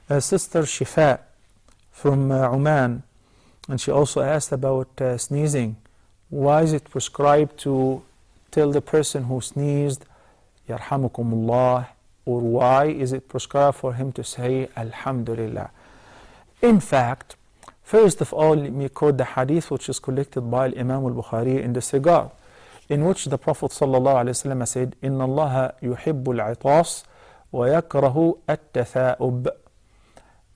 Sister Shifa from Oman, and she also asked about sneezing. Why is it prescribed to tell the person who sneezed, Yarhamukumullah, or why is it prescribed for him to say Alhamdulillah? In fact, first of all, let me quote the hadith which is collected by Imam al-Bukhari in this regard, in which the Prophet ﷺ said, إِنَّ اللَّهَ يُحِبُّ الْعِطَاسِ وَيَكْرَهُ التَّثَاؤُبِ.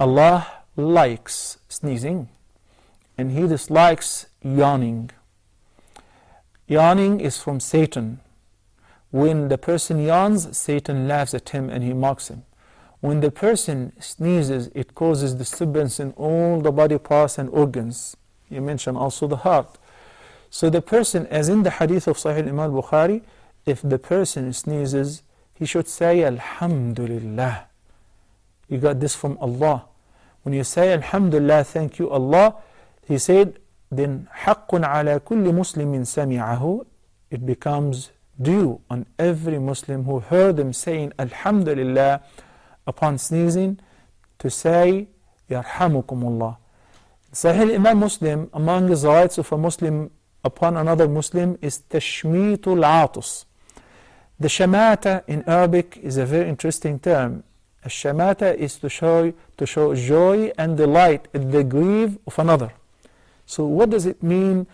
Allah likes sneezing and He dislikes yawning. Yawning is from Satan. When the person yawns, Satan laughs at him and he mocks him. When the person sneezes, it causes disturbance in all the body parts and organs. You mentioned also the heart. So the person, as in the hadith of Sahih Imam Bukhari, if the person sneezes, he should say Alhamdulillah. You got this from Allah. When you say Alhamdulillah, thank you Allah, He said, then حَقٌّ عَلَى كُلِّ مُسْلِمٍ سَمِعَهُ, it becomes due on every Muslim who heard him saying Alhamdulillah upon sneezing to say Yarhamukumullah. Sahih Imam Muslim, among the rights of a Muslim upon another Muslim is Tashmeetul Atus. The shamata in Arabic is a very interesting term. A shamata is to show joy and delight at the grief of another. So what does it mean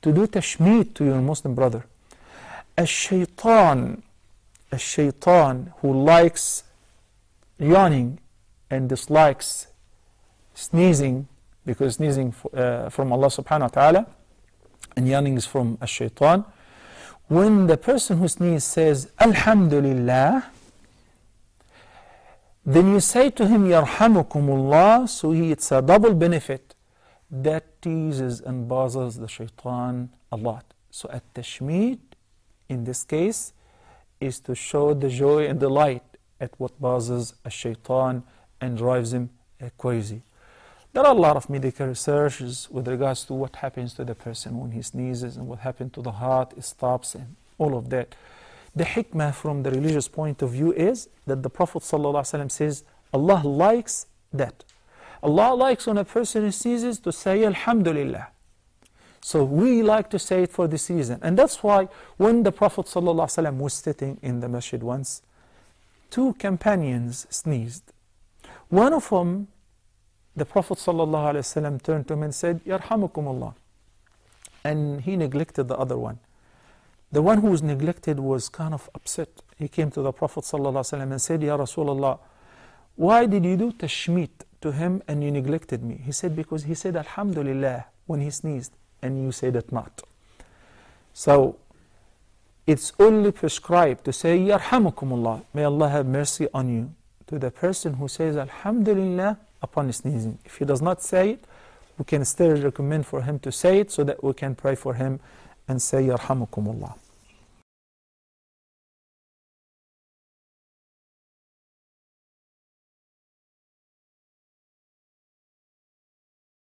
to do tashmeet to your Muslim brother? A shaitan who likes yawning and dislikes sneezing, because sneezing from Allah subhanahu wa ta'ala and yawning is from a shaitan. When the person who sneezes says Alhamdulillah, then you say to him Yarhamukumullah, so it's a double benefit. That teases and bothers the shaitan a lot. So at-tashmeet in this case is to show the joy and delight at what bothers a shaitan and drives him crazy. There are a lot of medical researches with regards to what happens to the person when he sneezes and what happens to the heart, it stops and all of that. The hikmah from the religious point of view is that the Prophet ﷺ says Allah likes that. Allah likes when a person sneezes to say Alhamdulillah. So we like to say it for this reason. And that's why when the Prophet ﷺ was sitting in the masjid once, two companions sneezed. One of them, the Prophet ﷺ turned to him and said, Yarhamukumullah. And he neglected the other one. The one who was neglected was kind of upset. He came to the Prophet ﷺ and said, Ya Rasulullah, why did you do tashmeet to him and you neglected me? He said, because he said Alhamdulillah when he sneezed and you said it not. So it's only prescribed to say Yarhamukumullah, may Allah have mercy on you, to the person who says Alhamdulillah upon sneezing. If he does not say it, we can still recommend for him to say it so that we can pray for him and say Yarhamukumullah.